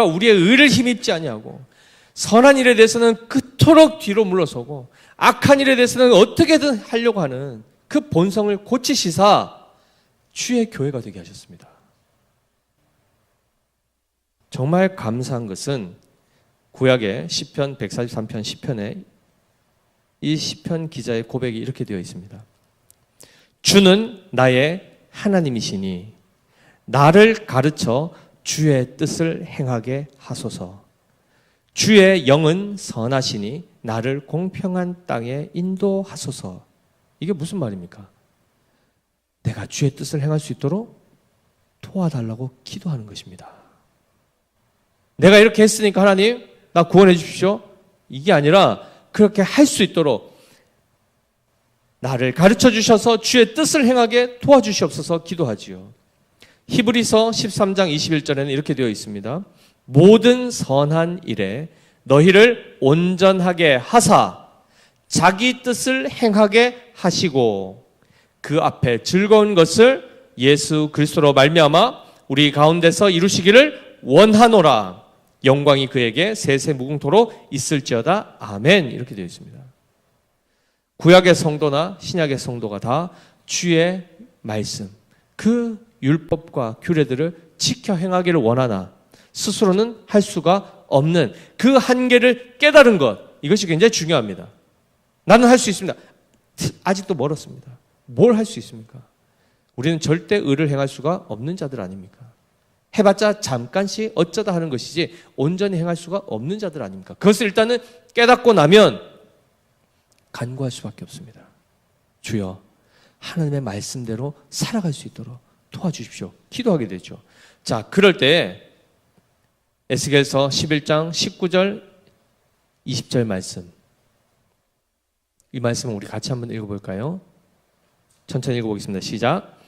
우리의 의를 힘입지 아니하고 선한 일에 대해서는 그토록 뒤로 물러서고 악한 일에 대해서는 어떻게든 하려고 하는 그 본성을 고치시사 주의 교회가 되게 하셨습니다. 정말 감사한 것은 구약의 시편 143편 시편에 이 시편 기자의 고백이 이렇게 되어 있습니다. 주는 나의 하나님이시니 나를 가르쳐 주의 뜻을 행하게 하소서. 주의 영은 선하시니 나를 공평한 땅에 인도하소서. 이게 무슨 말입니까? 내가 주의 뜻을 행할 수 있도록 도와달라고 기도하는 것입니다. 내가 이렇게 했으니까 하나님 나 구원해 주십시오. 이게 아니라 그렇게 할 수 있도록 나를 가르쳐 주셔서 주의 뜻을 행하게 도와주시옵소서 기도하지요. 히브리서 13장 21절에는 이렇게 되어 있습니다. 모든 선한 일에 너희를 온전하게 하사 자기 뜻을 행하게 하시고 그 앞에 즐거운 것을 예수 그리스도로 말미암아 우리 가운데서 이루시기를 원하노라. 영광이 그에게 세세 무궁토록 있을지어다. 아멘. 이렇게 되어 있습니다. 구약의 성도나 신약의 성도가 다 주의 말씀, 그 율법과 규례들을 지켜 행하기를 원하나 스스로는 할 수가 없는 그 한계를 깨달은 것, 이것이 굉장히 중요합니다. 나는 할 수 있습니다. 아직도 멀었습니다. 뭘 할 수 있습니까? 우리는 절대 의를 행할 수가 없는 자들 아닙니까? 해봤자 잠깐씩 어쩌다 하는 것이지 온전히 행할 수가 없는 자들 아닙니까? 그것을 일단은 깨닫고 나면 간구할 수밖에 없습니다. 주여, 하나님의 말씀대로 살아갈 수 있도록 도와주십시오. 기도하게 되죠. 자, 그럴 때 에스겔서 11장 19절 20절 말씀, 이 말씀을 우리 같이 한번 읽어볼까요? 천천히 읽어보겠습니다. 시작.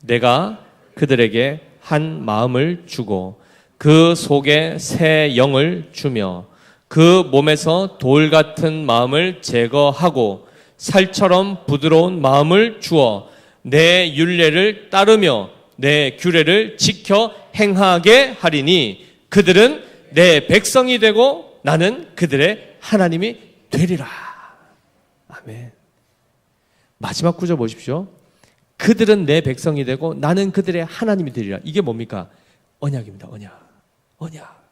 내가 그들에게 한 마음을 주고 그 속에 새 영을 주며 그 몸에서 돌 같은 마음을 제거하고 살처럼 부드러운 마음을 주어 내 율례를 따르며 내 규례를 지켜 행하게 하리니 그들은 내 백성이 되고 나는 그들의 하나님이 되리라. 아멘. 마지막 구절 보십시오. 그들은 내 백성이 되고 나는 그들의 하나님이 되리라. 이게 뭡니까? 언약입니다. 언약.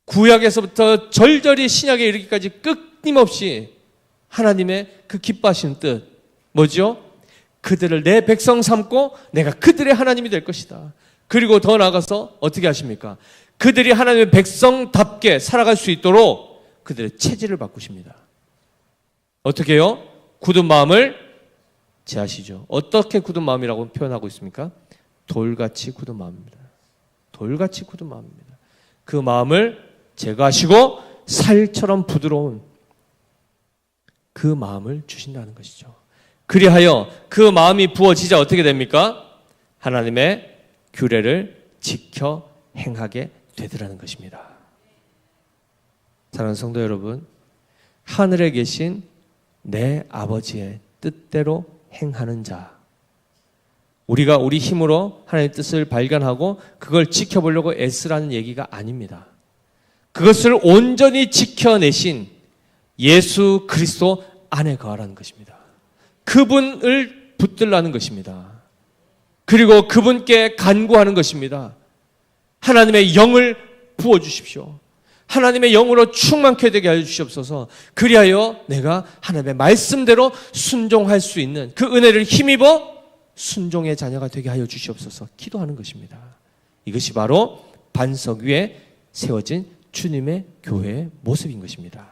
구약에서부터 절절히 신약에 이르기까지 끊임없이 하나님의 그 기뻐하시는 뜻 뭐죠? 그들을 내 백성 삼고 내가 그들의 하나님이 될 것이다. 그리고 더 나아가서 어떻게 하십니까? 그들이 하나님의 백성답게 살아갈 수 있도록 그들의 체질을 바꾸십니다. 어떻게 해요? 굳은 마음을 제하시죠. 어떻게 굳은 마음이라고 표현하고 있습니까? 돌같이 굳은 마음입니다. 돌같이 굳은 마음입니다. 그 마음을 제거하시고 살처럼 부드러운 그 마음을 주신다는 것이죠. 그리하여 그 마음이 부어지자 어떻게 됩니까? 하나님의 규례를 지켜 행하게 되더라는 것입니다. 사랑하는 성도 여러분, 하늘에 계신 내 아버지의 뜻대로 행하는 자, 우리가 우리 힘으로 하나님의 뜻을 발견하고 그걸 지켜보려고 애쓰라는 얘기가 아닙니다. 그것을 온전히 지켜내신 예수 그리스도 안에 거하라는 것입니다. 그분을 붙들라는 것입니다. 그리고 그분께 간구하는 것입니다. 하나님의 영을 부어주십시오. 하나님의 영으로 충만케 되게 하여 주시옵소서. 그리하여 내가 하나님의 말씀대로 순종할 수 있는 그 은혜를 힘입어 순종의 자녀가 되게 하여 주시옵소서. 기도하는 것입니다. 이것이 바로 반석 위에 세워진 주님의 교회의 모습인 것입니다.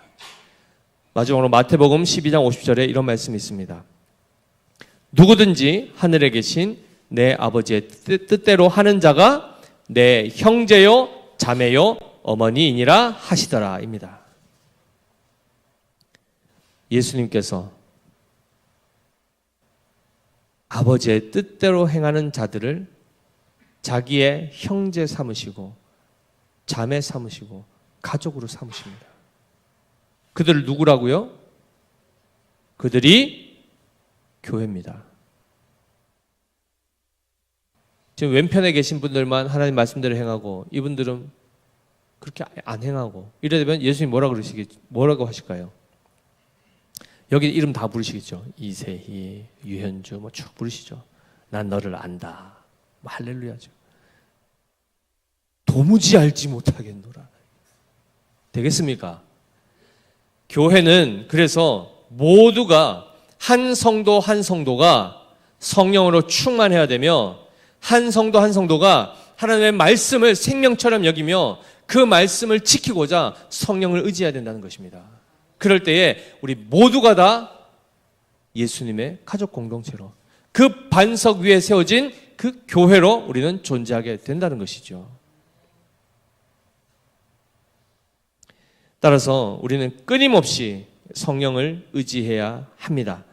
마지막으로 마태복음 12장 50절에 이런 말씀이 있습니다. 누구든지 하늘에 계신 내 아버지의 뜻대로 하는 자가 내 형제요 자매요 어머니이니라 하시더라 입니다. 예수님께서 아버지의 뜻대로 행하는 자들을 자기의 형제 삼으시고 자매 삼으시고 가족으로 삼으십니다. 그들을 누구라고요? 그들이 교회입니다. 지금 왼편에 계신 분들만 하나님 말씀대로 행하고 이분들은 그렇게 안 행하고 이래 되면 예수님 뭐라고 하실까요? 여기 이름 다 부르시겠죠. 이세희, 유현주 뭐 쭉 부르시죠. 난 너를 안다. 뭐 할렐루야죠. 도무지 알지 못하겠노라. 되겠습니까? 교회는 그래서 모두가 한 성도 한 성도가 성령으로 충만해야 되며 한 성도 한 성도가 하나님의 말씀을 생명처럼 여기며 그 말씀을 지키고자 성령을 의지해야 된다는 것입니다. 그럴 때에 우리 모두가 다 예수님의 가족 공동체로 그 반석 위에 세워진 그 교회로 우리는 존재하게 된다는 것이죠. 따라서 우리는 끊임없이 성령을 의지해야 합니다.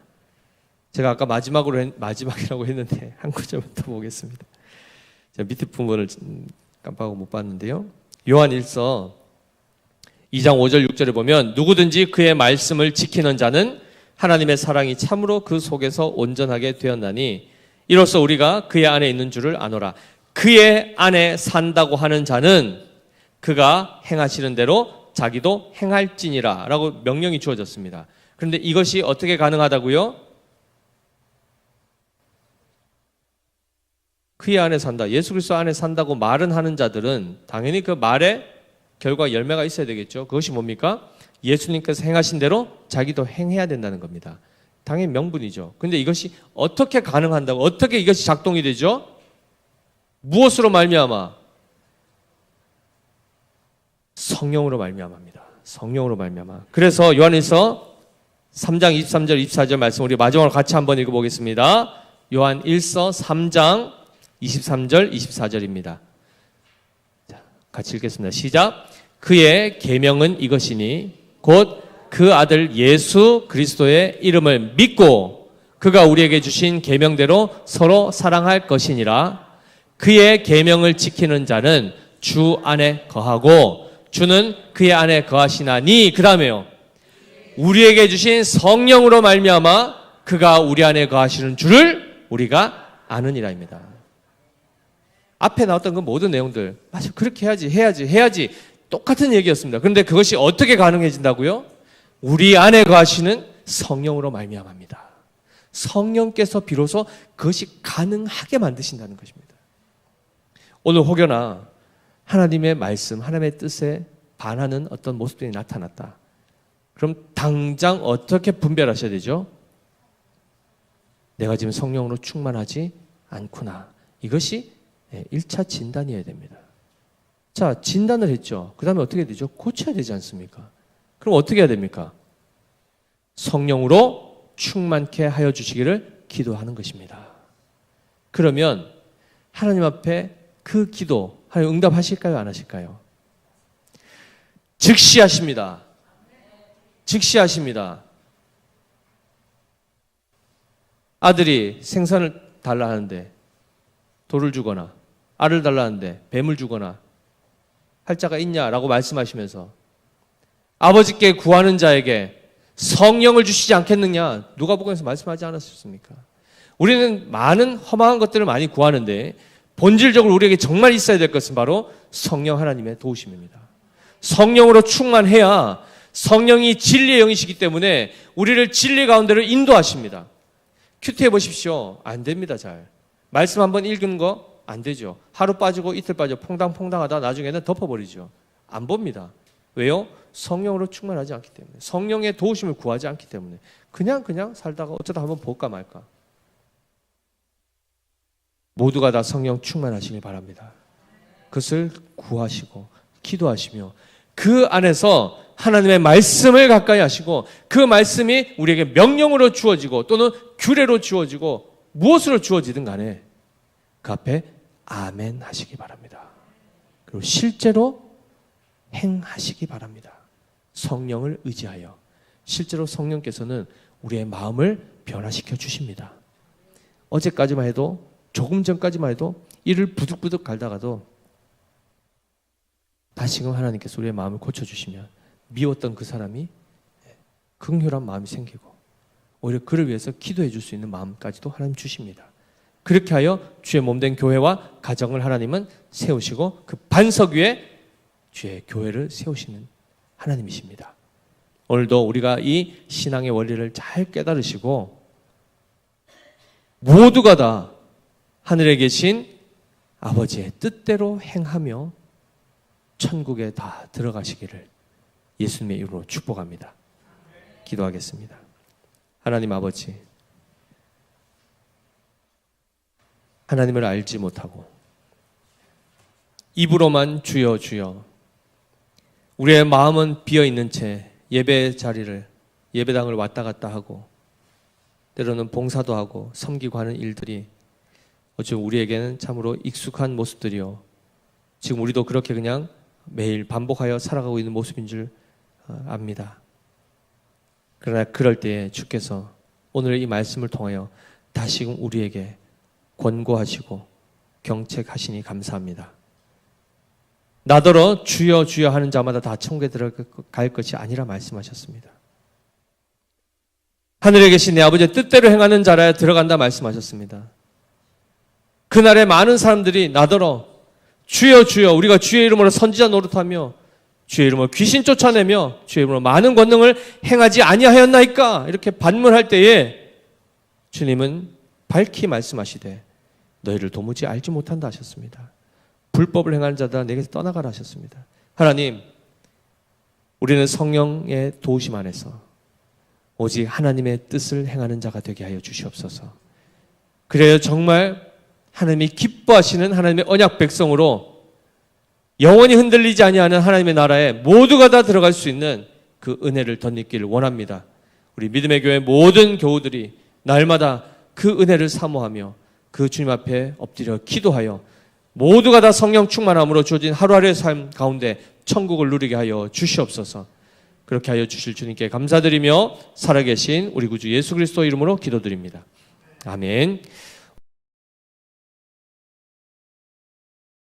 제가 아까 마지막이라고 했는데 한 구절만 더 보겠습니다. 제가 밑에 부분을 깜빡하고 못 봤는데요. 요한 1서 2장 5절 6절에 보면 누구든지 그의 말씀을 지키는 자는 하나님의 사랑이 참으로 그 속에서 온전하게 되었나니 이로써 우리가 그의 안에 있는 줄을 아노라. 그의 안에 산다고 하는 자는 그가 행하시는 대로 자기도 행할지니라 라고 명령이 주어졌습니다. 그런데 이것이 어떻게 가능하다고요? 그의 안에 산다. 예수 그리스도 안에 산다고 말은 하는 자들은 당연히 그 말에 결과 열매가 있어야 되겠죠. 그것이 뭡니까? 예수님께서 행하신 대로 자기도 행해야 된다는 겁니다. 당연히 명분이죠. 근데 이것이 어떻게 가능한다고? 어떻게 이것이 작동이 되죠? 무엇으로 말미암아? 성령으로 말미암아입니다. 성령으로 말미암아. 그래서 요한일서 3장 23절 24절 말씀 우리 마지막으로 같이 한번 읽어보겠습니다. 요한 1서 3장 23절 24절입니다. 자, 같이 읽겠습니다. 시작. 그의 계명은 이것이니 곧 그 아들 예수 그리스도의 이름을 믿고 그가 우리에게 주신 계명대로 서로 사랑할 것이니라. 그의 계명을 지키는 자는 주 안에 거하고 주는 그의 안에 거하시나니 그 다음에요. 우리에게 주신 성령으로 말미암아 그가 우리 안에 거하시는 줄을 우리가 아느니라입니다. 앞에 나왔던 그 모든 내용들 맞아 그렇게 해야지 똑같은 얘기였습니다. 그런데 그것이 어떻게 가능해진다고요? 우리 안에 거하시는 성령으로 말미암아입니다. 성령께서 비로소 그것이 가능하게 만드신다는 것입니다. 오늘 혹여나 하나님의 말씀, 하나님의 뜻에 반하는 어떤 모습들이 나타났다. 그럼 당장 어떻게 분별하셔야 되죠? 내가 지금 성령으로 충만하지 않구나. 이것이 1차 진단이어야 됩니다. 자, 진단을 했죠. 그 다음에 어떻게 되죠? 고쳐야 되지 않습니까? 그럼 어떻게 해야 됩니까? 성령으로 충만케 하여 주시기를 기도하는 것입니다. 그러면 하나님 앞에 그 기도, 하나님 응답하실까요? 안 하실까요? 즉시 하십니다. 즉시 하십니다. 아들이 생선을 달라 하는데 돌을 주거나 알을 달라 하는데 뱀을 주거나 할 자가 있냐라고 말씀하시면서 아버지께 구하는 자에게 성령을 주시지 않겠느냐 누가복음에서 말씀하지 않았습니까? 우리는 많은 허망한 것들을 많이 구하는데 본질적으로 우리에게 정말 있어야 될 것은 바로 성령 하나님의 도우심입니다. 성령으로 충만해야 성령이 진리의 영이시기 때문에 우리를 진리 가운데로 인도하십니다. 큐티해 보십시오. 안 됩니다. 잘. 말씀 한번 읽은 거 안 되죠. 하루 빠지고 이틀 빠지고 퐁당퐁당하다 나중에는 덮어버리죠. 안 봅니다. 왜요? 성령으로 충만하지 않기 때문에. 성령의 도우심을 구하지 않기 때문에. 그냥 살다가 어쩌다 한번 볼까 말까. 모두가 다 성령 충만하시길 바랍니다. 그것을 구하시고 기도하시며 그 안에서 하나님의 말씀을 가까이 하시고 그 말씀이 우리에게 명령으로 주어지고 또는 규례로 주어지고 무엇으로 주어지든 간에 그 앞에 아멘 하시기 바랍니다. 그리고 실제로 행하시기 바랍니다. 성령을 의지하여 실제로 성령께서는 우리의 마음을 변화시켜 주십니다. 어제까지만 해도, 조금 전까지만 해도 이를 부득부득 갈다가도 다시금 하나님께서 우리의 마음을 고쳐주시면 미웠던 그 사람이 긍휼한 마음이 생기고 오히려 그를 위해서 기도해 줄 수 있는 마음까지도 하나님 주십니다. 그렇게 하여 주의 몸된 교회와 가정을 하나님은 세우시고 그 반석 위에 주의 교회를 세우시는 하나님이십니다. 오늘도 우리가 이 신앙의 원리를 잘 깨달으시고 모두가 다 하늘에 계신 아버지의 뜻대로 행하며 천국에 다 들어가시기를 예수님의 이름으로 축복합니다. 기도하겠습니다. 하나님 아버지, 하나님을 알지 못하고 입으로만 주여 주여, 우리의 마음은 비어있는 채 예배 자리를, 예배당을 왔다 갔다 하고 때로는 봉사도 하고 섬기고 하는 일들이 어쩌면 우리에게는 참으로 익숙한 모습들이요, 지금 우리도 그렇게 그냥 매일 반복하여 살아가고 있는 모습인 줄 압니다. 그러나 그럴 때에 주께서 오늘 이 말씀을 통하여 다시금 우리에게 권고하시고 경책하시니 감사합니다. 나더러 주여 주여 하는 자마다 다 천국에 들어갈 것이 아니라 말씀하셨습니다. 하늘에 계신 내 아버지의 뜻대로 행하는 자라야 들어간다 말씀하셨습니다. 그날에 많은 사람들이 나더러 주여 주여, 우리가 주의 이름으로 선지자 노릇하며 주의 이름으로 귀신 쫓아내며 주의 이름으로 많은 권능을 행하지 아니하였나이까 이렇게 반문할 때에 주님은 밝히 말씀하시되 너희를 도무지 알지 못한다 하셨습니다. 불법을 행하는 자들아 내게서 떠나가라 하셨습니다. 하나님, 우리는 성령의 도우심 안에서 오직 하나님의 뜻을 행하는 자가 되게 하여 주시옵소서. 그래야 정말 하나님이 기뻐하시는 하나님의 언약 백성으로 영원히 흔들리지 아니하는 하나님의 나라에 모두가 다 들어갈 수 있는 그 은혜를 덧입기를 원합니다. 우리 믿음의 교회 모든 교우들이 날마다 그 은혜를 사모하며 그 주님 앞에 엎드려 기도하여 모두가 다 성령 충만함으로 주어진 하루하루의 삶 가운데 천국을 누리게 하여 주시옵소서. 그렇게 하여 주실 주님께 감사드리며 살아계신 우리 구주 예수 그리스도 이름으로 기도드립니다. 아멘.